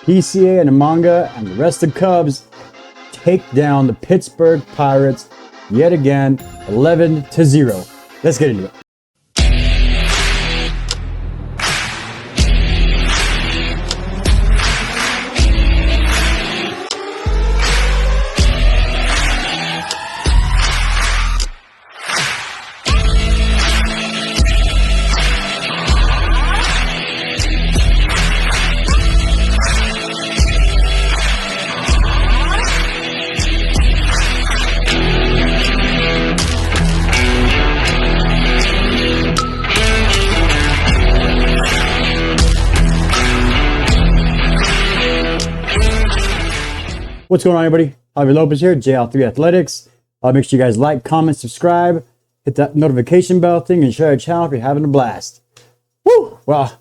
PCA and Amanga and the rest of Cubs take down the Pittsburgh Pirates yet again, 11-0. Let's get into it. What's going on, everybody? Javier Lopez here, JL3 Athletics. Make sure you guys like, comment, subscribe, hit that notification bell thing, and share our channel if you're having a blast. Woo! Well,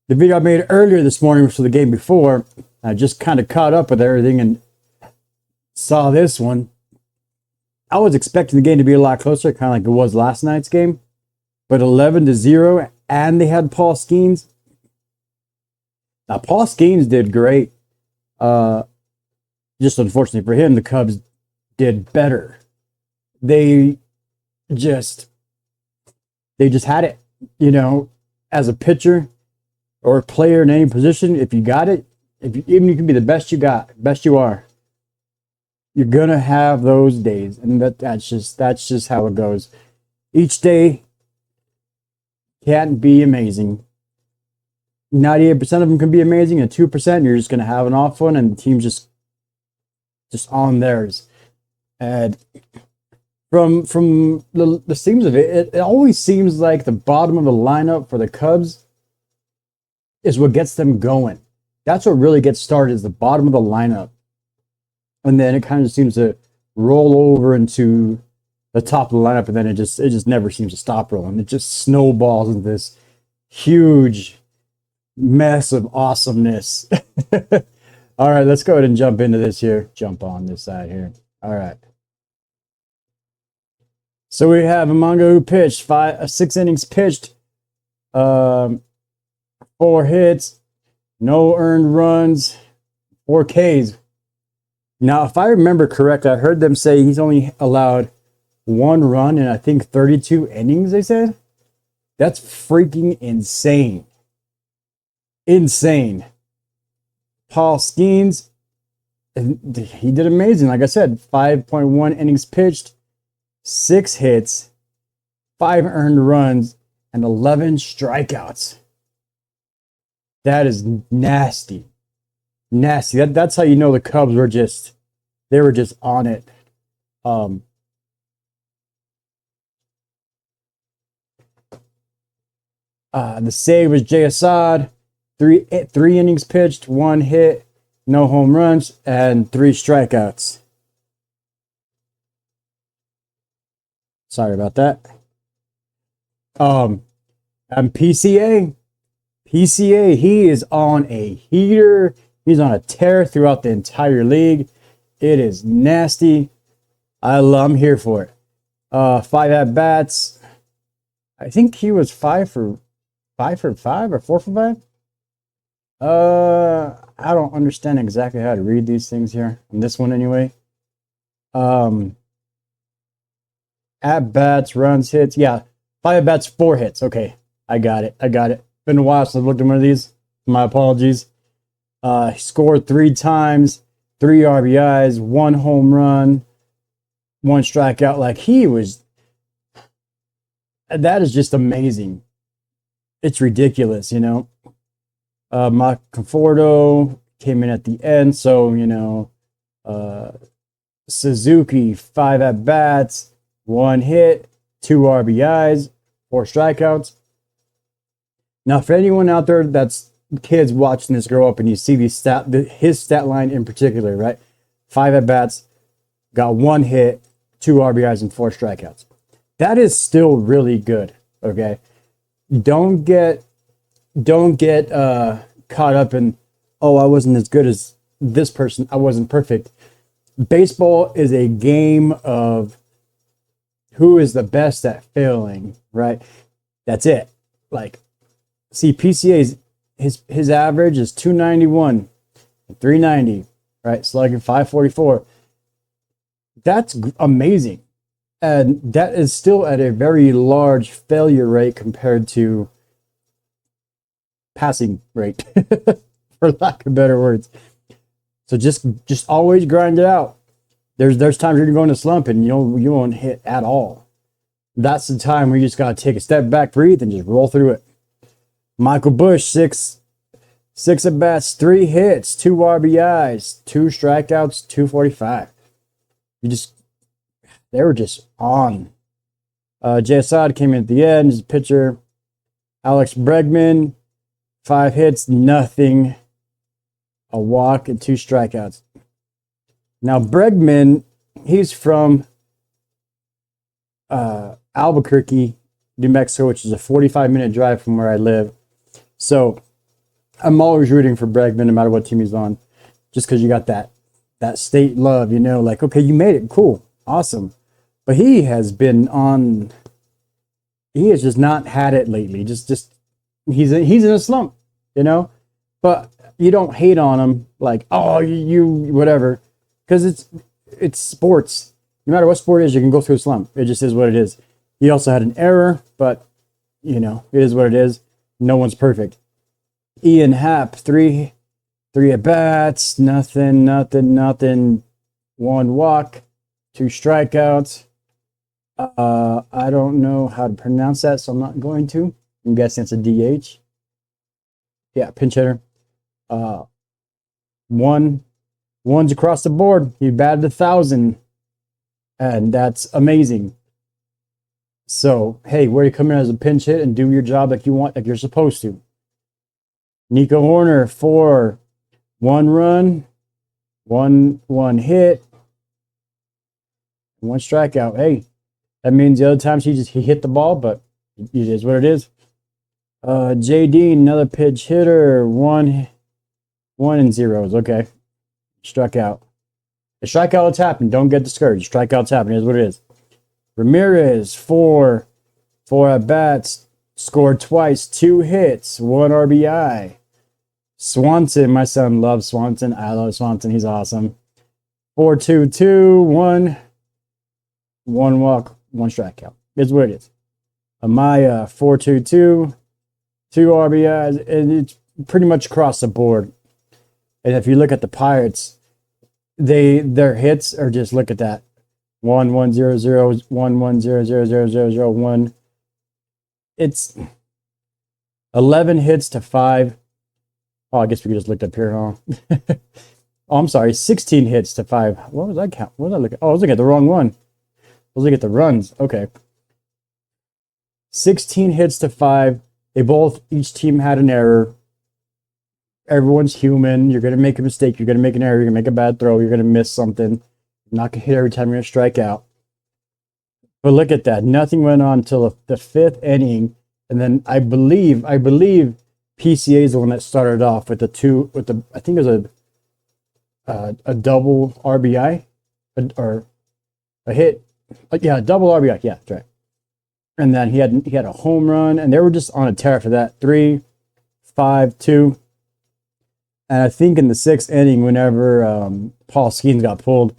the video I made earlier this morning was for the game before. I just kind of caught up with everything and saw this one. I was expecting the game to be a lot closer, kind of like it was last night's game. But 11-0, and they had Paul Skeens. Now, Paul Skeens did great. Just unfortunately for him, the Cubs did better. They just had it, you know, as a pitcher or a player in any position. If you got it, even you can be the best best you are, you're gonna have those days, and that's just how it goes. Each day can't be amazing. 98% of them can be amazing, and 2% you're just gonna have an off one, and the team's just on theirs. And from the seams of it, it always seems like the bottom of the lineup for the Cubs is what gets them going. That's what really gets started, is the bottom of the lineup. And then it kind of seems to roll over into the top of the lineup, and then it just never seems to stop rolling. It just snowballs into this huge mess of awesomeness. All right, let's go ahead and jump into this here. Jump on this side here. All right. So we have Amanga, who pitched 6 innings pitched, 4 hits, no earned runs, 4 Ks. Now, if I remember correctly, I heard them say he's only allowed 1 run in, I think, 32 innings, they said. That's freaking insane. Insane. Paul Skeens, he did amazing. Like I said, 5.1 innings pitched, 6 hits, 5 earned runs, and 11 strikeouts. That is nasty. Nasty. That's how you know the Cubs were just on it. The save was Jay Assad. 3 innings pitched, 1 hit, no home runs, and 3 strikeouts. Sorry about that. And PCA, he is on a heater. He's on a tear throughout the entire league. It is nasty. I'm here for it. 5 at bats. I think he was 5 for 5 or 4 for 5. I don't understand exactly how to read these things here. On this one anyway. At bats, runs, hits. Yeah, 5 at bats, 4 hits. Okay, I got it. Been a while since I've looked at one of these. My apologies. He scored 3 times, 3 RBIs, 1 home run, 1 strikeout. Like, that is just amazing. It's ridiculous, you know. Mark Conforto came in at the end, so, you know, Suzuki, 5 at bats, 1 hit, 2 RBIs, 4 strikeouts. Now, for anyone out there that's kids watching this grow up and you see his stat line in particular, right? 5 at bats, got 1 hit, 2 RBIs, and 4 strikeouts. That is still really good. Okay, don't get caught up in, oh, I wasn't as good as this person, I wasn't perfect. Baseball is a game of who is the best at failing, right? That's it. Like, see, PCA's his average is 291 390, right? Slugging 544. That's amazing. And that is still at a very large failure rate compared to passing rate, for lack of better words. So just always grind it out. There's times you're going to slump and you won't hit at all. That's the time where you just gotta take a step back, breathe, and just roll through it. Michael Bush, six at bats, 3 hits, 2 RBIs, 2 strikeouts, 245. They were just on. Jay Assad came in at the end as a pitcher. Alex Bregman, 5 hits, nothing, a walk, and 2 strikeouts. Now Bregman, he's from Albuquerque, New Mexico, which is a 45-minute drive from where I live. So I'm always rooting for Bregman no matter what team he's on, just because you got that state love, like, okay, you made it, cool, awesome. But he has just not had it lately. Just he's in a slump, But you don't hate on him like, oh, you whatever, because it's sports. No matter what sport it is, you can go through a slump. It just is what it is. He also had an error, but it is what it is. No one's perfect. Ian Happ, 3 at bats, nothing, 1 walk, 2 strikeouts. I don't know how to pronounce that, so I'm not going to. I'm guessing it's a DH. Yeah, pinch hitter. One's across the board. He batted 1,000, and that's amazing. So, hey, where you come in as a pinch hit and do your job like you're supposed to. Nico Horner, 4, 1 run, one hit, 1 strikeout. Hey, that means the other times he hit the ball, but it is what it is. JD, another pitch hitter, 1 and 0s. Okay, struck out. The strikeouts happen. Don't get discouraged. Strikeouts happen. It is what it is. Ramirez, 4 at bats, scored twice, 2 hits, 1 RBI. Swanson, my son loves Swanson. I love Swanson. He's awesome. 4-2-2, 1 walk, 1 strikeout. It's what it is. Amaya, 4-2-2, 2 RBIs, and it's pretty much across the board. And if you look at the Pirates, their hits are just, look at that. 1-1-0-0, 1-1-0-0-0-0-0-1. It's 11 hits to 5. Oh, I guess we could just look up here, huh? Oh, I'm sorry, 16 hits to 5. What was I count? What was I looking at? Oh, I was looking at the wrong one. I was looking at the runs. Okay. 16 hits to 5. Each team had an error. Everyone's human. You're going to make a mistake. You're going to make an error. You're going to make a bad throw. You're going to miss something. You're not going to hit every time you're going to strike out. But look at that. Nothing went on until the 5th inning. And then I believe PCA is the one that started off with I think it was a double RBI or a hit. Yeah, a double RBI. Yeah, that's right. And then he had a home run, and they were just on a tear for that. 3, 5, 2. And I think in the 6th inning, whenever Paul Skeens got pulled,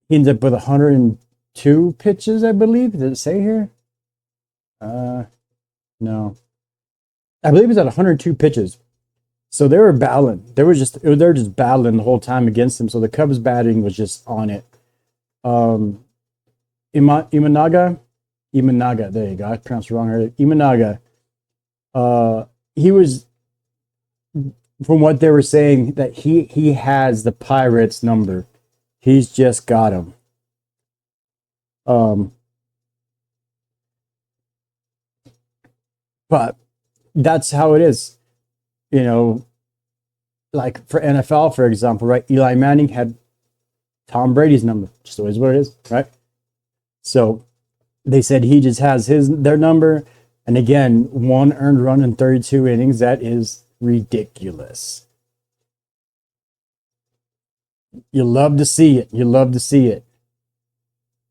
he ended up with 102 pitches, I believe. Did it say here? No. I believe it was at 102 pitches. So they were battling. They were just battling the whole time against him. So the Cubs batting was just on it. Imanaga, there you go. I pronounced it wrong earlier. Imanaga. He was, from what they were saying, that he has the Pirates number. He's just got him. But that's how it is. Like for NFL, for example, right? Eli Manning had Tom Brady's number. Just always what it is, right? So they said he just has their number. And again, 1 earned run in 32 innings. That is ridiculous. You love to see it. You love to see it.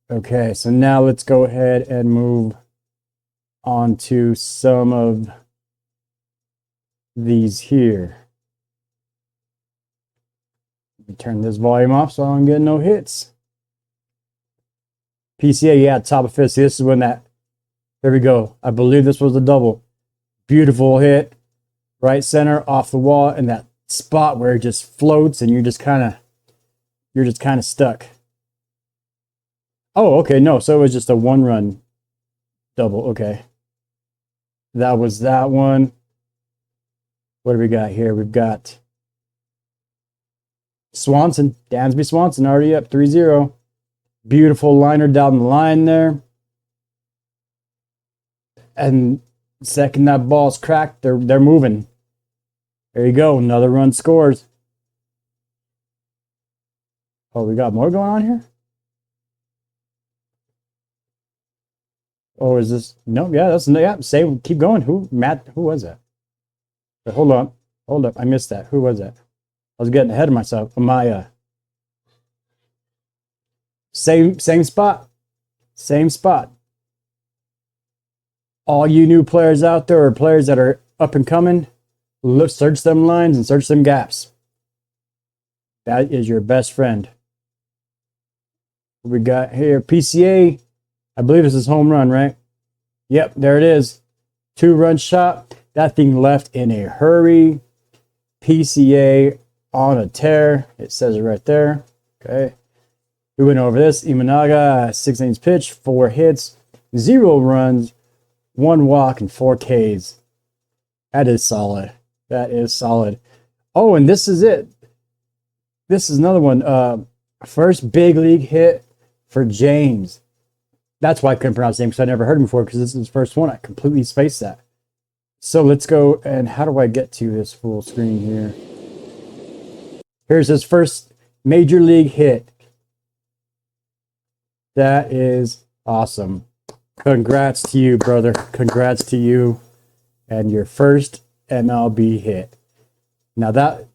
Okay, so now let's go ahead and move on to some of these here. Let me turn this volume off so I don't get no hits. PCA, yeah, top of fifth. See, this is when that, there we go. I believe this was a double. Beautiful hit. Right center, off the wall, and that spot where it just floats and you're just kind of stuck. Oh, okay, no, so it was just a one-run double. Okay. That was that one. What do we got here? We've got Swanson, Dansby Swanson, already up 3-0. Beautiful liner down the line there. And second that ball's cracked, they're moving. There you go, another run scores. Oh, we got more going on here? Oh, is this? No, yeah, that's, yeah, same, keep going. Who was that? But hold up, I missed that. Who was that? I was getting ahead of myself. Amaya. Same spot. Same spot. All you new players out there, or players that are up and coming, look, search them lines and search them gaps. That is your best friend. What we got here? PCA. I believe this is home run, right? Yep, there it is. 2-run shot. That thing left in a hurry. PCA on a tear. It says it right there. Okay. We went over this. Imanaga, 6 innings pitch, 4 hits, 0 runs, 1 walk, and 4 Ks. That is solid. That is solid. Oh, and this is it. This is another one. First big league hit for James. That's why I couldn't pronounce his name, because I never heard him before, because this is his first one. I completely spaced that. So let's go, and how do I get to this full screen here? Here's his first major league hit. That is awesome. Congrats to you, brother. Congrats to you and your first MLB hit. Now that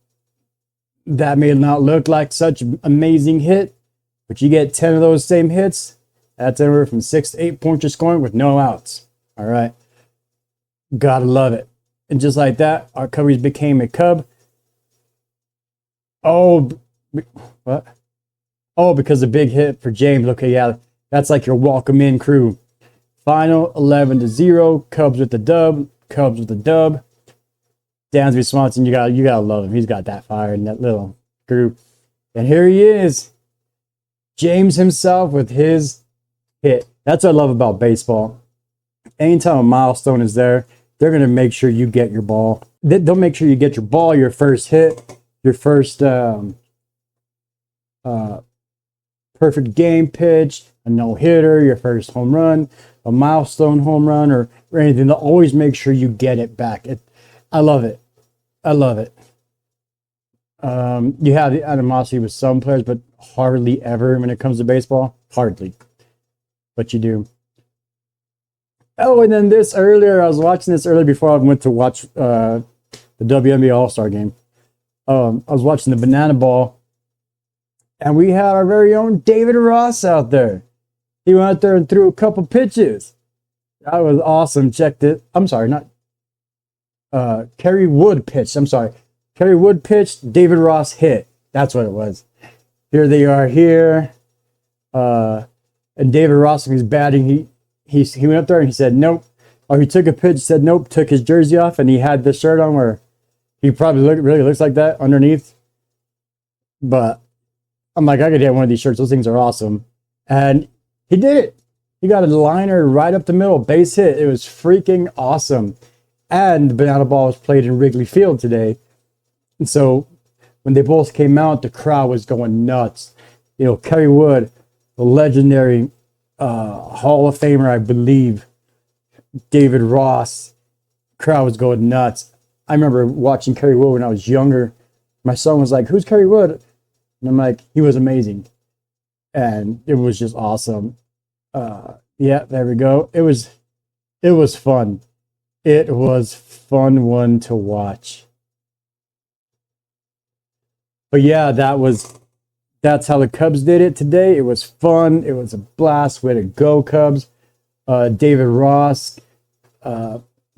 may not look like such an amazing hit, but you get 10 of those same hits, that's anywhere from 6 to 8 points you're scoring with no outs. All right. Gotta love it. And just like that, our Cubbies became a Cub. Oh, what? Oh, because the big hit for James. Okay, yeah, that's like your welcome in crew. Final 11-0. Cubs with the dub. Cubs with the dub. Dansby Swanson, you gotta love him. He's got that fire in that little group. And here he is, James himself with his hit. That's what I love about baseball. Anytime a milestone is there, they're gonna make sure you get your ball. They'll make sure you get your ball, your first hit, your first perfect game pitch, a no-hitter, your first home run, a milestone home run, or anything. They'll always make sure you get it back. I love it. I love it. You have the animosity with some players, but hardly ever when it comes to baseball. Hardly. But you do. Oh, and then this earlier, I was watching this earlier before I went to watch the WNBA All-Star game. I was watching the Banana Ball, and we had our very own David Ross out there. He went out there and threw a couple pitches. That was awesome. Checked it. I'm sorry, not Kerry Wood pitched. I'm sorry. Kerry Wood pitched, David Ross hit. That's what it was. Here they are here. And David Ross, when he's batting, he went up there and he said, nope. Or he took a pitch, said nope, took his jersey off, and he had this shirt on where he probably really looks like that underneath. But I'm like, I could get one of these shirts. Those things are awesome. And he did it. He got a liner right up the middle, base hit. It was freaking awesome. And the Banana Ball was played in Wrigley Field today. And so when they both came out, the crowd was going nuts. You know, Kerry Wood, the legendary Hall of Famer, I believe, David Ross, crowd was going nuts. I remember watching Kerry Wood when I was younger. My son was like, who's Kerry Wood? And I'm like, he was amazing. And it was just awesome. Yeah, there we go. It was fun. It was fun one to watch. But yeah, that's how the Cubs did it today. It was fun. It was a blast. Way to go, Cubs. David Ross,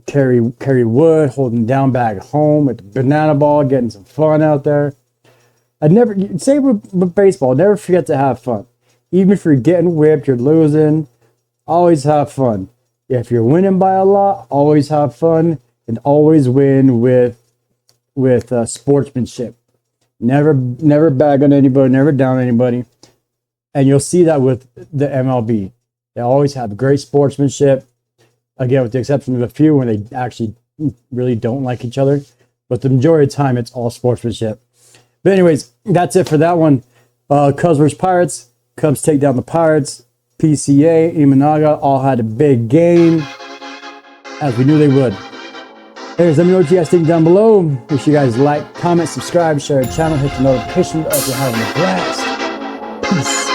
Kerry Wood holding down back home with the Banana Ball, getting some fun out there. I never say with baseball, never forget to have fun. Even if you're getting whipped, you're losing, always have fun. If you're winning by a lot, always have fun and always win with sportsmanship. Never bag on anybody, never down anybody. And you'll see that with the MLB. They always have great sportsmanship. Again, with the exception of a few when they actually really don't like each other. But the majority of the time, it's all sportsmanship. But anyways, that's it for that one. Cubs versus Pirates. Cubs take down the Pirates. PCA, Imanaga all had a big game, as we knew they would. Anyways, let me know what you guys think down below. Make sure you guys like, comment, subscribe, share the channel, hit the notification bell if you're having a blast. Peace.